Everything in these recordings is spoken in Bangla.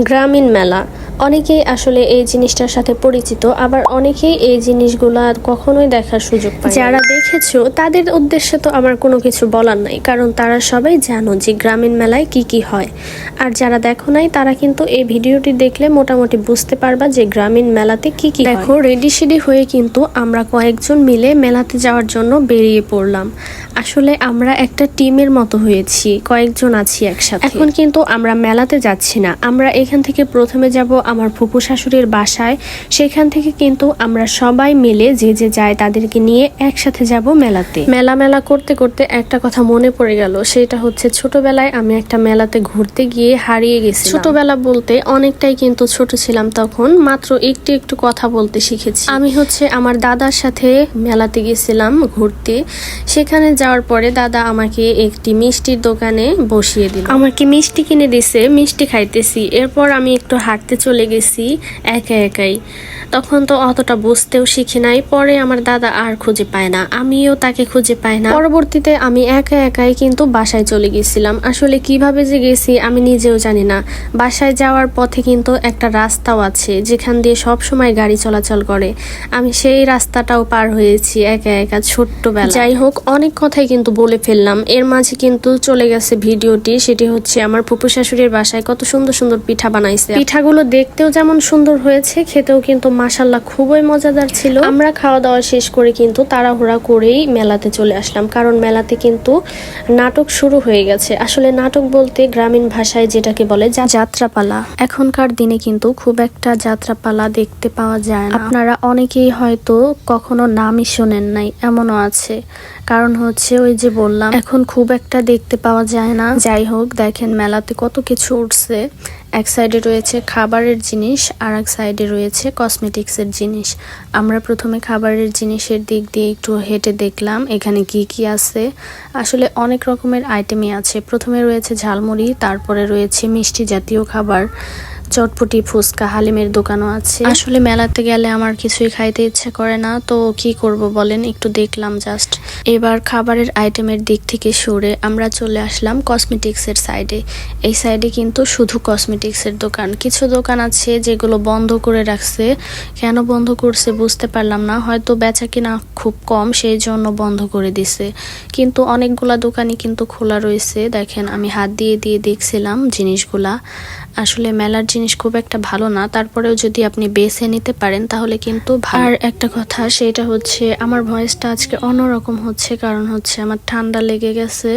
গ্রামীণ মেলা অনেকেই আসলে এই জিনিসটার সাথে পরিচিত, আবার অনেকেই এই জিনিসগুলো কখনোই দেখার সুযোগ পায়। যারা দেখেছো তাদের উদ্দেশ্যে তো আমার কোনো কিছু বলার নাই, কারণ তারা সবাই জানো যে গ্রামীণ মেলায় কি কি হয়। আর যারা দেখো নাই তারা কিন্তু এই ভিডিওটি দেখলে মোটামুটি বুঝতে পারবা যে গ্রামীণ মেলাতে কি কি দেখো। রেডি সেডি হয়ে কিন্তু আমরা কয়েকজন মিলে মেলাতে যাওয়ার জন্য বেরিয়ে পড়লাম। আসলে আমরা একটা টিমের মতো হয়েছি, কয়েকজন আছি একসাথে। এখন কিন্তু আমরা মেলাতে যাচ্ছি না, আমরা এখান থেকে প্রথমে যাব আমার ফুপু শাশুড়ির বাসায়। সেখান থেকে কিন্তু আমরা সবাই মিলে যে যে যায় তাদেরকে নিয়ে একসাথে যাব মেলাতে। মেলা করতে করতে একটা কথা মনে পড়ে গেল, সেটা হচ্ছে ছোটবেলায় আমি একটা মেলাতে ঘুরতে গিয়ে হারিয়ে গেছি। ছোটবেলা বলতে অনেকটাই কিন্তু ছোট ছিলাম, তখন মাত্র একটু একটু কথা বলতে শিখেছি। আমি হচ্ছে আমার দাদার সাথে মেলাতে গেছিলাম ঘুরতে। সেখানে যাওয়ার পরে দাদা আমাকে একটি মিষ্টির দোকানে বসিয়ে দিল, আমাকে মিষ্টি কিনে দিছে, মিষ্টি খাইতেছি। এরপর আমি একটু হাঁটতে চলে গেছি একা একাই। তখন তো অতটা বুঝতেও শিখি নাই। পরে আমার দাদা আর খুঁজে পায় না, আমিও তাকে খুঁজে পাই না। পরবর্তীতে আমি একা একাই কিন্তু বাসায় চলে গেছিলাম। আসলে কিভাবে যে গেছি আমি নিজেও জানি না। বাসায় যাওয়ার পথে কিন্তু একটা রাস্তাও আছে যেখান দিয়ে সব সময় গাড়ি চলাচল করে। আমি সেই রাস্তাটাও পার হয়েছি একা একা ছোট্টবেলা। যাই হোক, অনেক কথাই কিন্তু বলে ফেললাম। এর মাঝে কিন্তু চলে গেছে ভিডিওটি, সেটি হচ্ছে আমার ফুপু শাশুড়ির বাসায় কত সুন্দর সুন্দর পিঠা বানাইছে। পিঠাগুলো দেখতেও যেমন সুন্দর হয়েছে, খেতেও কিন্তু মাশাআল্লাহ খুবই মজাদার ছিল। আমরা খাওয়া দাওয়া শেষ করে কিন্তু তাড়াহুড়া করেই মেলাতে চলে আসলাম, কারণ মেলাতে কিন্তু নাটক শুরু হয়ে গেছে। আসলে নাটক বলতে গ্রামীণ ভাষায় যেটাকে বলে যাত্রাপালা। এখনকার দিনে কিন্তু খুব একটা যাত্রাপালা দেখতে পাওয়া যায় না। আপনারা অনেকেই হয়তো কখনো নামই শোনেন নাই, এমনও আছে। কারণ হচ্ছে ওই যে বললাম, এখন খুব একটা দেখতে পাওয়া যায় না। যাই হোক, দেখেন মেলাতে কত কিছু উঠছে। এক সাইডে রয়েছে খাবারের জিনিস, আর এক সাইডে রয়েছে কসমেটিক্সের জিনিস। আমরা প্রথমে খাবারের জিনিসের দিক দিয়ে একটু হেঁটে দেখলাম এখানে কি কি আছে। আসলে অনেক রকমের আইটেমই আছে। প্রথমে রয়েছে ঝালমুড়ি, তারপরে রয়েছে মিষ্টি জাতীয় খাবার, চটপটি, ফুচকা, হালিমের দোকানও আছে। আসলে মেলাতে গেলে আমার কিছুই খাইতে ইচ্ছে করে না, তো কি করব বলেন, একটু দেখলাম জাস্ট। এবার খাবারের আইটেমের দিক থেকে সরে আমরা চলে আসলাম কসমেটিক্সের সাইডে। এই সাইডে কিন্তু শুধু কসমেটিক্সের দোকান। কিছু দোকান আছে যেগুলো বন্ধ করে রাখছে। কেন বন্ধ করছে বুঝতে পারলাম না, হয়তো বেচা কিনা খুব কম সেই জন্য বন্ধ করে দিছে। কিন্তু অনেকগুলা দোকানই কিন্তু খোলা রয়েছে। দেখেন, আমি হাত দিয়ে দিয়ে দেখছিলাম জিনিসগুলা। আসলে মেলার জিনিস খুব একটা ভালো না, তারপরেও যদি আপনি বেছে নিতে পারেন তাহলে কিন্তু ভালো। আর একটা কথা, সেটা হচ্ছে আমার ভয়েসটা আজকে অন্যরকম হচ্ছে, কারণ হচ্ছে আমার ঠান্ডা লেগে গেছে,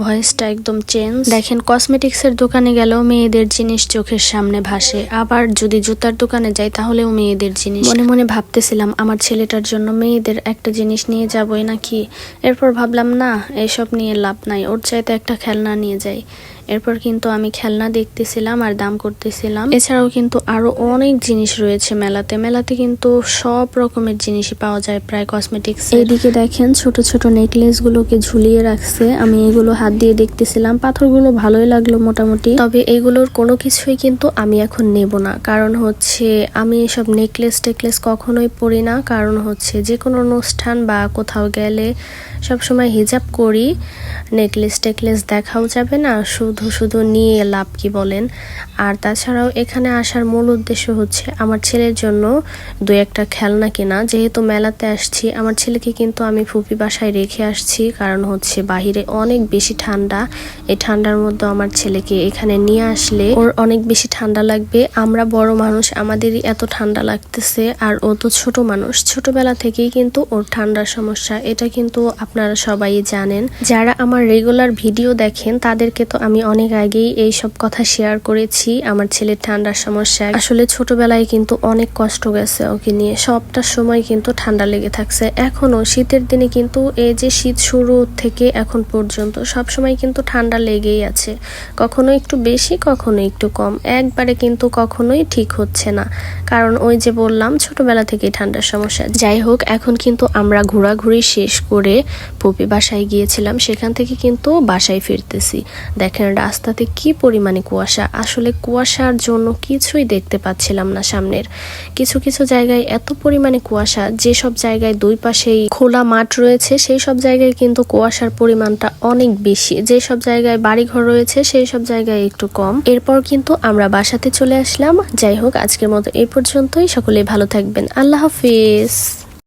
ভয়েসটা একদম চেঞ্জ। দেখেন, কসমেটিক্সের দোকানে গেলেও মেয়েদের জিনিস চোখের সামনে ভাসে, আবার যদি জুতার দোকানে যাই তাহলেও মেয়েদের জিনিস। মনে মনে ভাবতেছিলাম আমার ছেলেটার জন্য মেয়েদের একটা জিনিস নিয়ে যাবই নাকি। এরপর ভাবলাম না, এসব নিয়ে লাভ নাই, ওর চাইতে একটা খেলনা নিয়ে যাই। এরপর কিন্তু আমি খেলনা দেখতেছিলাম আর দাম করতেছিলাম। এছাড়াও কিন্তু আরো অনেক জিনিস রয়েছে মেলাতে। মেলাতে কিন্তু সব রকমের জিনিসই পাওয়া যায় প্রায় কসমেটিক্স। এইদিকে দেখেন ছোট ছোট নেকলেস গুলোকে ঝুলিয়ে রাখছে। আমি এগুলো হাত দিয়ে দেখতেছিলাম, পাথরগুলো ভালোই লাগলো মোটামুটি। তবে এগুলোর কোনো কিছুই কিন্তু আমি এখন নেব না, কারণ হচ্ছে আমি এসব নেকলেস টেকলেস কখনোই পরি না। কারণ হচ্ছে যে কোনো অনুষ্ঠান বা কোথাও গেলে সবসময় হিজাব করি, নেকলেস টেকলেস দেখাও যাবে না, শুধু শুধু নিয়ে লাভ কি বলেন। আর তাছাড়াও এখানে আসার মূল উদ্দেশ্য হচ্ছে আমার ছেলের জন্য দু একটা খেলনা কেনা। যেহেতু মেলাতে আসছি, আমার ছেলেকে কিন্তু আমি ফুপি বাসায় রেখে আসছি, কারণ হচ্ছে বাহিরে অনেক বেশি ঠান্ডা। এই ঠান্ডার মধ্যে আমার ছেলেকে এখানে নিয়ে আসলে ওর অনেক বেশি ঠান্ডা লাগবে। আমরা বড় মানুষ, আমাদেরই এত ঠান্ডা লাগতেছে, আর ও তো ছোট মানুষ। ছোটবেলা থেকেই কিন্তু ওর ঠান্ডার সমস্যা, এটা কিন্তু আপনারা সবাই জানেন। যারা আমার রেগুলার ভিডিও দেখেন তাদেরকে তো আমি অনেক আগেই এই সব কথা শেয়ার করেছি আমার ছেলের ঠান্ডার সমস্যা। আসলে ছোটবেলায় কিন্তু অনেক কষ্ট গেছে ওকে নিয়ে, সবটা সময় কিন্তু ঠান্ডা লেগে থাকছে। এখনো শীতের দিনে কিন্তু এই যে শীত শুরু থেকে এখন পর্যন্ত সব সময় কিন্তু ঠান্ডা লেগেই আছে, কখনো একটু বেশি কখনো একটু কম, একবারে কিন্তু কখনোই ঠিক হচ্ছে না। কারণ ওই যে বললাম ছোটবেলা থেকেই ঠান্ডার সমস্যা। যাই হোক, এখন কিন্তু আমরা ঘোরাঘুরি শেষ করে ফুপি বাসায় গিয়েছিলাম, সেখান থেকে কিন্তু বাসায় ফিরতেছি। দেখেন রাস্তাতে কি পরিমাণে কুয়াশা, আসলে কুয়াশার জন্য কিছুই দেখতে পাচ্ছিলাম না সামনের। কিছু কিছু জায়গায় এত পরিমাণে কুয়াশা, যেসব জায়গায় দুই পাশেই খোলা মাঠ রয়েছে সেই সব জায়গায় কিন্তু কুয়াশার পরিমাণটা অনেক বেশি, যেসব জায়গায় বাড়িঘর রয়েছে সেই সব জায়গায় একটু কম। এরপর কিন্তু আমরা বাসাতে চলে আসলাম। যাই হোক, আজকের মতো এই পর্যন্তই। সকলেই ভালো থাকবেন। আল্লাহ হাফিজ।